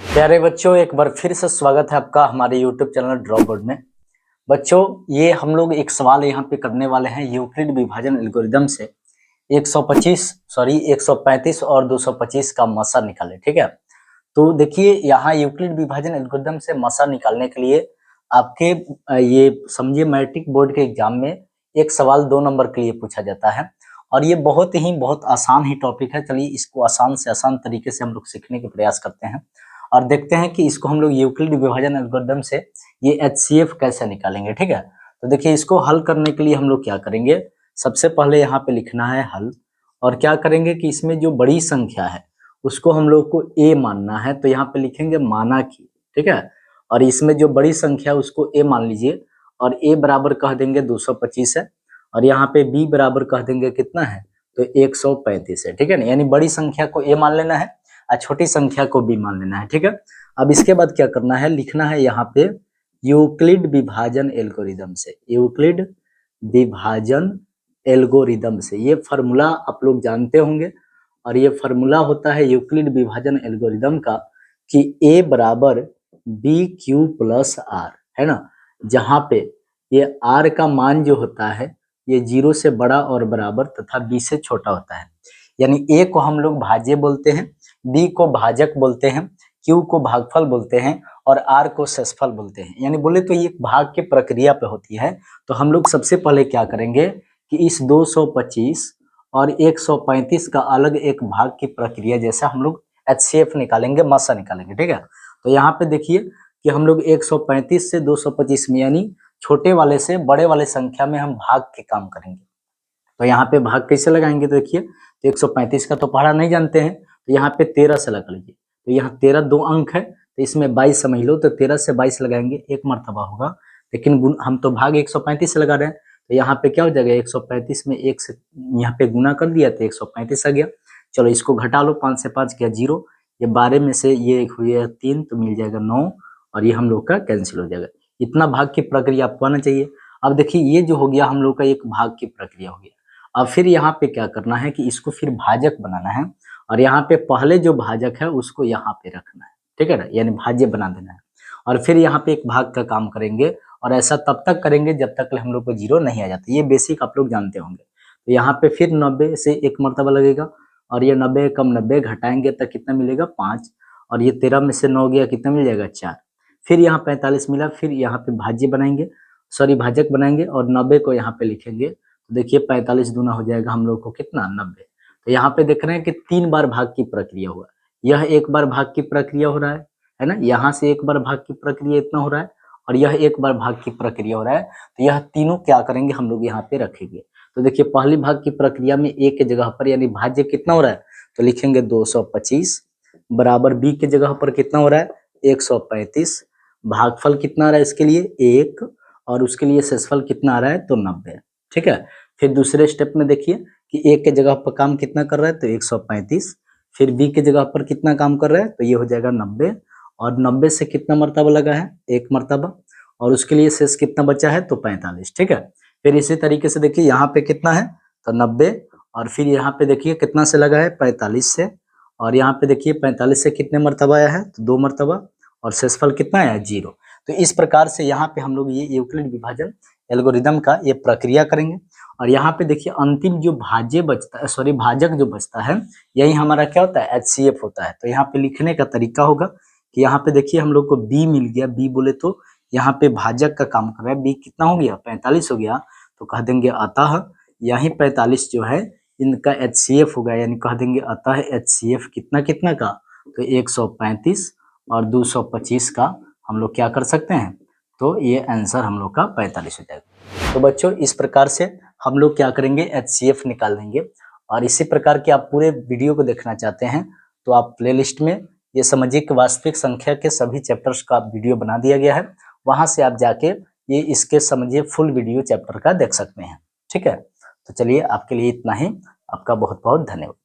प्यारे बच्चों, एक बार फिर से स्वागत है आपका हमारे YouTube चैनल ड्रॉप बोर्ड में। बच्चों, ये हम लोग एक सवाल यहाँ पे करने वाले हैं यूक्लिड विभाजन एल्गोरिदम से 135 और 225 का मसा निकाले। ठीक है, तो देखिए यहाँ यूक्लिड विभाजन एल्गोरिदम से मसा निकालने के लिए आपके ये समझिए मैट्रिक बोर्ड के एग्जाम में एक सवाल 2 नंबर के लिए पूछा जाता है और ये बहुत आसान ही टॉपिक है। चलिए इसको आसान से आसान तरीके से हम लोग सीखने के प्रयास करते हैं और देखते हैं कि इसको हम लोग यूक्लिड विभाजन एल्गोरिदम से ये HCF कैसे निकालेंगे। ठीक है, तो देखिए इसको हल करने के लिए हम लोग क्या करेंगे, सबसे पहले यहाँ पे लिखना है हल और क्या करेंगे कि इसमें जो बड़ी संख्या है उसको हम लोग को A मानना है, तो यहाँ पे लिखेंगे माना की। ठीक है, और इसमें जो बड़ी संख्या है उसको A मान लीजिए और A बराबर कह देंगे 225 है और यहाँ पे B बराबर कह देंगे कितना है, तो 135 है। ठीक है ना, यानी बड़ी संख्या को A मान लेना है और छोटी संख्या को B मान लेना है। ठीक है, अब इसके बाद क्या करना है, लिखना है यहाँ पे यूक्लिड विभाजन एल्गोरिदम से, यूक्लिड विभाजन एल्गोरिदम से। ये फार्मूला आप लोग जानते होंगे और ये फार्मूला होता है यूक्लिड विभाजन एल्गोरिदम का कि A बराबर BQ प्लस R है ना, जहाँ पे ये R का मान जो होता है ये 0 से बड़ा और बराबर तथा B से छोटा होता है। यानी A को हम लोग भाज्य बोलते हैं, B को भाजक बोलते हैं, Q को भागफल बोलते हैं और R को शेषफल बोलते हैं। यानी बोले तो ये भाग की प्रक्रिया पे होती है। तो हम लोग सबसे पहले क्या करेंगे कि इस 225 और 135 का अलग एक भाग की प्रक्रिया जैसा हम लोग HCF निकालेंगे, मसा निकालेंगे। ठीक है, तो यहाँ पे देखिए कि हम लोग 135 से 225 में यानी छोटे वाले से बड़े वाले संख्या में हम भाग के काम करेंगे। तो यहाँ पे भाग कैसे लगाएंगे, तो देखिए तो 135 का तो पढ़ा नहीं जानते हैं, तो यहाँ पे 13 से लगा लीजिए। तो यहाँ 13 2 अंक है तो इसमें 22 समझ लो, तो 13 से 22 लगाएंगे एक मर्तबा होगा, लेकिन हम तो भाग 135 से लगा रहे हैं तो यहाँ पे क्या हो जाएगा, 135 में 1 से यहाँ पे गुना कर दिया तो 135 आ गया। चलो इसको घटा लो, 5 से 5 गया 0, ये 12 में से ये हुई 3 तो मिल जाएगा 9 और ये हम लोग का कैंसिल हो जाएगा। इतना भाग की प्रक्रिया आपको आना चाहिए। अब देखिए ये जो हो गया हम लोग का एक भाग की प्रक्रिया हो गया। अब फिर यहाँ पे क्या करना है कि इसको फिर भाजक बनाना है और यहाँ पे पहले जो भाजक है उसको यहाँ पे रखना है। ठीक है ना, यानी भाज्य बना देना है और फिर यहाँ पे एक भाग का काम करेंगे और ऐसा तब तक करेंगे जब तक हम लोग को 0 नहीं आ जाता। ये बेसिक आप लोग जानते होंगे। तो यहाँ पे फिर 90 से एक मर्तबा लगेगा और ये 90 कम 90 घटाएंगे तो कितना मिलेगा 5 और ये 13 में से 9 गया कितना मिल जाएगा 4। फिर यहाँ 45 मिला, फिर यहाँ पे भाज्य बनाएंगे, सॉरी भाजक बनाएंगे और 90 को यहाँ पे लिखेंगे। तो देखिए 45 दूना हो जाएगा हम लोग को कितना 90। तो यहाँ पे देख रहे हैं कि 3 बार भाग की प्रक्रिया हुआ, यह एक बार भाग की प्रक्रिया हो रहा है ना, यहाँ से एक बार भाग की प्रक्रिया इतना हो रहा है और यह एक बार भाग की प्रक्रिया हो रहा है। तो यह तीनों क्या करेंगे हम लोग यहाँ पे रखेंगे। तो देखिए पहली भाग की प्रक्रिया में A के जगह पर यानी भाज्य कितना हो रहा है, तो लिखेंगे 225 बराबर B के जगह पर कितना हो रहा है 135, भागफल कितना आ रहा है इसके लिए 1 और उसके लिए शेषफल कितना आ रहा है तो 90। ठीक है, फिर दूसरे स्टेप में देखिए कि A के जगह पर काम कितना कर रहा है तो 135, फिर B के जगह पर कितना काम कर रहा है तो ये हो जाएगा 90 और 90 से कितना मर्तबा लगा है एक मर्तबा और उसके लिए शेष कितना बचा है तो 45। ठीक है, फिर इसी तरीके से देखिए यहाँ पे कितना है तो 90 और फिर यहाँ पे देखिए कितना से लगा है 45 से और यहाँ पे देखिए 45 से कितने मर्तबा आया है तो 2 मर्तबा और शेषफल कितना आया 0। तो इस प्रकार से यहाँ पे हम लोग ये यूक्लिड विभाजन एल्गोरिदम का ये प्रक्रिया करेंगे और यहाँ पे देखिए अंतिम जो भाज्य बचता है, सॉरी भाजक जो बचता है, यही हमारा क्या होता है HCF होता है। तो यहाँ पे लिखने का तरीका होगा कि यहाँ पे देखिए हम लोग को B मिल गया, B बोले तो यहाँ पे भाजक का काम कर रहा है, B कितना हो गया 45 हो गया, तो कह देंगे अतः यही 45 जो है इनका HCF होगा, यानी कह देंगे अतः HCF कितना कितना का तो 135 और 225 का हम लोग क्या कर सकते हैं, तो ये आंसर हम लोग का 45 हो जाएगा। तो बच्चों इस प्रकार से हम लोग क्या करेंगे HCF निकाल लेंगे और इसी प्रकार के आप पूरे वीडियो को देखना चाहते हैं तो आप प्लेलिस्ट में ये समझिए कि वास्तविक संख्या के सभी चैप्टर्स का वीडियो बना दिया गया है, वहां से आप जाके ये इसके समझिए फुल वीडियो चैप्टर का देख सकते हैं। ठीक है, तो चलिए आपके लिए इतना ही, आपका बहुत बहुत धन्यवाद।